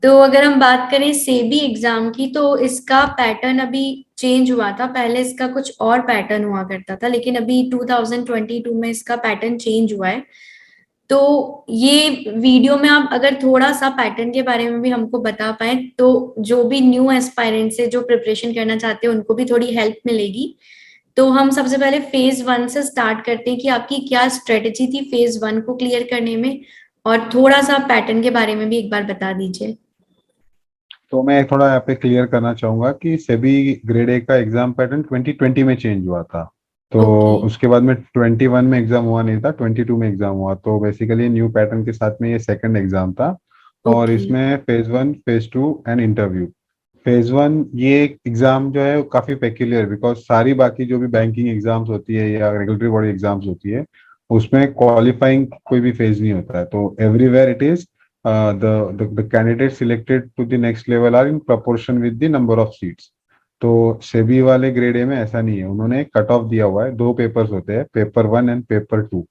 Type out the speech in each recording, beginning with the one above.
तो अगर हम बात करें सेबी एग्जाम की, तो इसका पैटर्न अभी चेंज हुआ था। पहले इसका कुछ और पैटर्न हुआ करता था, लेकिन अभी 2022 में इसका पैटर्न चेंज हुआ है। तो ये वीडियो में आप अगर थोड़ा सा पैटर्न के बारे में भी हमको बता पाए, तो जो भी न्यू एस्पायरेंट्स है जो प्रिपरेशन करना चाहते हैं उनको भी थोड़ी हेल्प मिलेगी। तो हम सबसे पहले फेज वन से स्टार्ट करते हैं कि आपकी क्या स्ट्रेटेजी थी फेज वन को क्लियर करने में, और थोड़ा सा पैटर्न के बारे में भी एक बार बता दीजिए। तो मैं थोड़ा यहाँ पे क्लियर करना चाहूंगा कि सेबी ग्रेड ए का एग्जाम पैटर्न 2020 में चेंज हुआ था। तो ओके। उसके बाद में 21 में एग्जाम हुआ नहीं था, 22 में एग्जाम हुआ। तो बेसिकली न्यू पैटर्न के साथ में ये सेकंड एग्जाम था। और ओके। इसमें phase one, phase two and interview. Phase one ये एग्जाम जो है वो काफी पेक्यूलियर, बिकॉज सारी बाकी जो भी बैंकिंग एग्जाम्स होती है या रेगुलेटरी बॉडी एग्जाम्स होती है उसमें क्वालिफाइंग कोई भी फेज नहीं होता है। तो everywhere it is the candidates selected to the next level are in proportion with the number of seats। तो सेबी वाले ग्रेड ए में ऐसा नहीं है, उन्होंने कट ऑफ दिया हुआ है। दो पेपर्स होते हैं, paper one and paper two.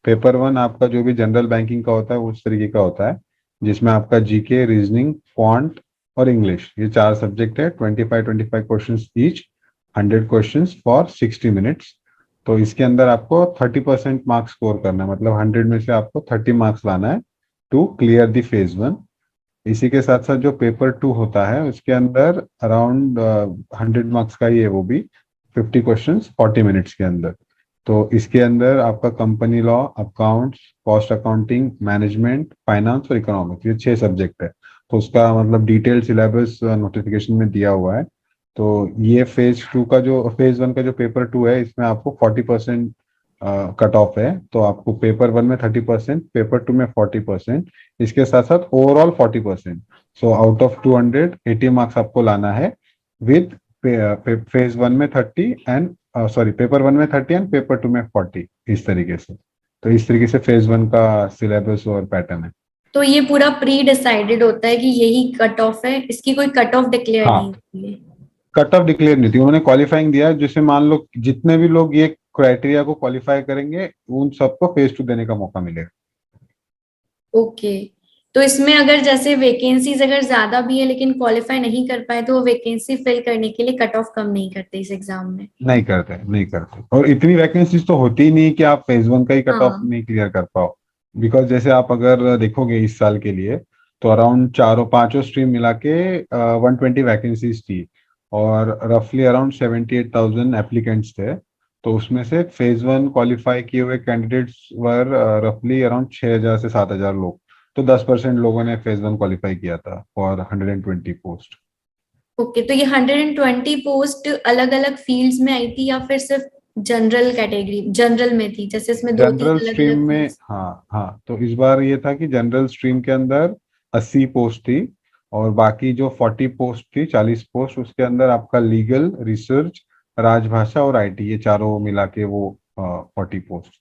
Paper one आपका जो भी जनरल बैंकिंग का होता है उस तरीके का होता है, जिसमें आपका जीके, रीजनिंग, क्वांट और इंग्लिश, ये चार सब्जेक्ट है। 25 question each, 100 question for 60 minutes. तो इसके अंदर आपको 30% मार्क्स स्कोर करना है, मतलब 100 में से आपको 30 मार्क्स लाना है to clear the phase one. इसी के साथ साथ जो पेपर टू होता है उसके अंदर अराउंड 100 मार्क्स का ही है, वो भी 50 क्वेश्चन 40 मिनट्स के अंदर। तो इसके अंदर आपका company law, accounts, cost accounting, management, finance और इकोनॉमिक्स, ये 6 सब्जेक्ट है। तो उसका मतलब डिटेल सिलेबस नोटिफिकेशन में दिया हुआ है। तो ये फेज वन का जो पेपर टू है इसमें आपको 40% कट ऑफ है। तो आपको पेपर वन में 30%, पेपर टू में 40%, इसके साथ साथ overall 40%। So out of 280 marks आपको लाना है विद फेज वन में 30 एंड सॉरी पेपर वन में 30 एंड पेपर टू में 40, इस तरीके से। तो इस तरीके से फेज वन का सिलेबस और पैटर्न है। तो ये पूरा प्री डिसाइडेड होता है कि यही कट ऑफ है, इसकी कोई कट ऑफ डिक्लेयर नहीं हाँ, होती है? कट ऑफ डिक्लेयर नहीं थी, उन्होंने क्वालिफाइंग दिया जिससे मान लो जितने भी लोग ये क्राइटेरिया को क्वालिफाई करेंगे उन सबको फेज टू देने का मौका मिलेगा। ओके। तो इसमें अगर जैसे वैकेंसीज अगर ज्यादा भी है लेकिन क्वालिफाई नहीं कर पाए, तो वो वैकेंसी फिल करने के लिए कट ऑफ कम नहीं करते इस एग्जाम में? नहीं करते, नहीं करते। और इतनी वैकेंसीज तो होती ही नहीं कि आप फेज वन का ही कट ऑफ हाँ। नहीं क्लियर कर पाओ। बिकॉज जैसे आप अगर देखोगे इस साल के लिए, तो अराउंड चारों पांचों स्ट्रीम मिला के 120 वैकेंसीज थी। और रफली अराउंड 78,000 एप्लीकेंट्स थे। तो उसमें से फेज वन क्वालिफाई किए हुए कैंडिडेट्स वर रफली अराउंड 6,000 से 7,000 लोग। तो 10% लोगों ने फेज वन क्वालिफाई किया था फॉर 120 पोस्ट। ओके। तो ये 120 पोस्ट अलग अलग फील्ड्स में आई थी, या फिर सिर्फ जनरल कैटेगरी जनरल में थी, जैसे इसमें दो जनरल तीन अलग स्ट्रीम अलग में, फील्ड्स? हाँ हाँ, तो इस बार ये था कि जनरल स्ट्रीम के अंदर 80 पोस्ट थी। और बाकी जो 40 पोस्ट थी, 40 पोस्ट, उसके अंदर आपका लीगल, रिसर्च, राजभाषा और आईटी, ये चारों मिला के वो 40 पोस्ट।